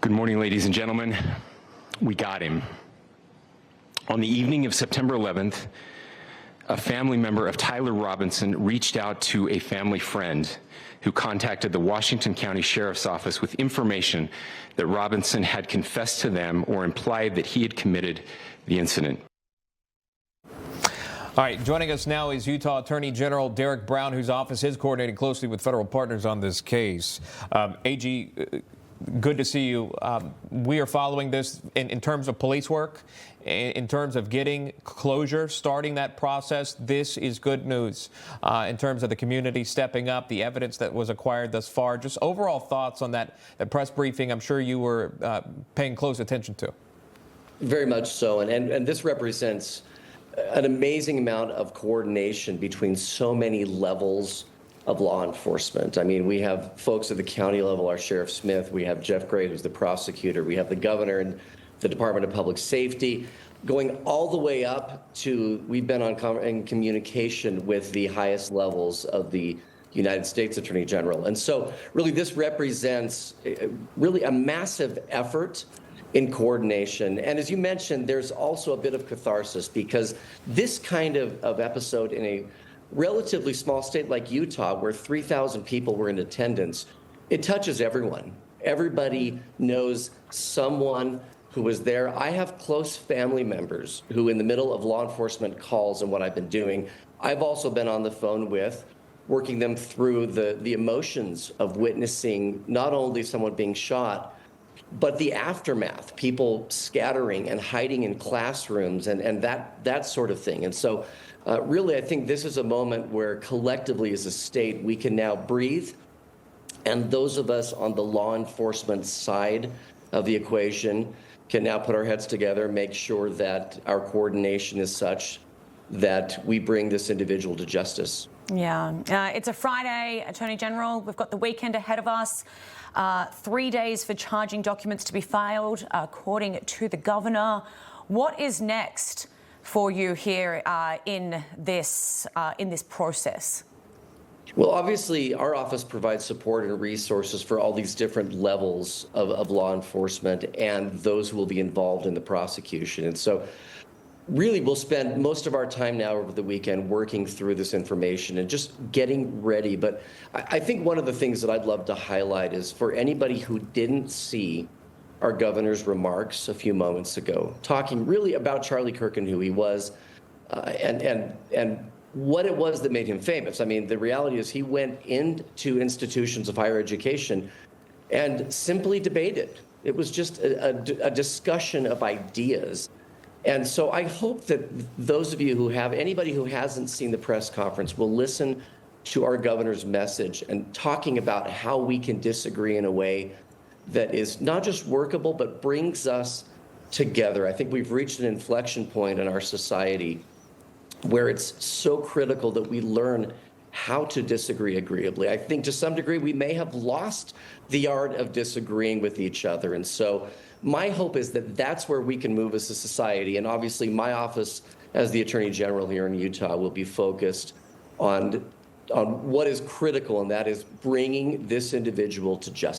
Good morning, ladies and gentlemen. We got him. On the evening of September 11th, a family member of Tyler Robinson reached out to a family friend who contacted the Washington County Sheriff's Office with information that Robinson had confessed to them or implied that he had committed the incident. All right, joining us now is Utah Attorney General Derek Brown, whose office is coordinating closely with federal partners on this case. AG, good to see you. We are following this in terms of police work, in terms of getting closure, starting that process. This is good news in terms of the community stepping up, the evidence that was acquired thus far. Just overall thoughts on that press briefing I'm sure you were paying close attention to. Very much so. And this represents an amazing amount of coordination between so many levels of law enforcement. I mean, we have folks at the county level, our Sheriff Smith, we have Jeff Gray, who's the prosecutor, we have the governor and the Department of Public Safety, going all the way up to, we've been in communication with the highest levels of the United States Attorney General. And so really this represents really a massive effort in coordination. And as you mentioned, there's also a bit of catharsis because this kind of episode in a relatively small state like Utah, where 3,000 people were in attendance, it touches everyone. Everybody knows someone who was there. I have close family members who, in the middle of law enforcement calls and what I've been doing, I've also been on the phone with, working them through the emotions of witnessing not only someone being shot, but the aftermath, people scattering and hiding in classrooms and that sort of thing. And so really, I think this is a moment where collectively as a state, we can now breathe. And those of us on the law enforcement side of the equation can now put our heads together, make sure that our coordination is such that we bring this individual to justice. Yeah, it's a Friday, Attorney General. We've got the weekend ahead of us. 3 days for charging documents to be filed, according to the governor. What is next for you here in this process? Well, obviously, our office provides support and resources for all these different levels of law enforcement and those who will be involved in the prosecution. And so really, we'll spend most of our time now over the weekend working through this information and just getting ready. But I think one of the things that I'd love to highlight is for anybody who didn't see our governor's remarks a few moments ago, talking really about Charlie Kirk and who he was and what it was that made him famous. I mean, the reality is he went into institutions of higher education and simply debated. It was just a discussion of ideas. And so I hope that those of you who have, anybody who hasn't seen the press conference will listen to our governor's message and talking about how we can disagree in a way that is not just workable, but brings us together. I think we've reached an inflection point in our society where it's so critical that we learn how to disagree agreeably. I think to some degree we may have lost the art of disagreeing with each other. And so my hope is that that's where we can move as a society. And obviously my office as the Attorney General here in Utah will be focused on what is critical, and that is bringing this individual to justice.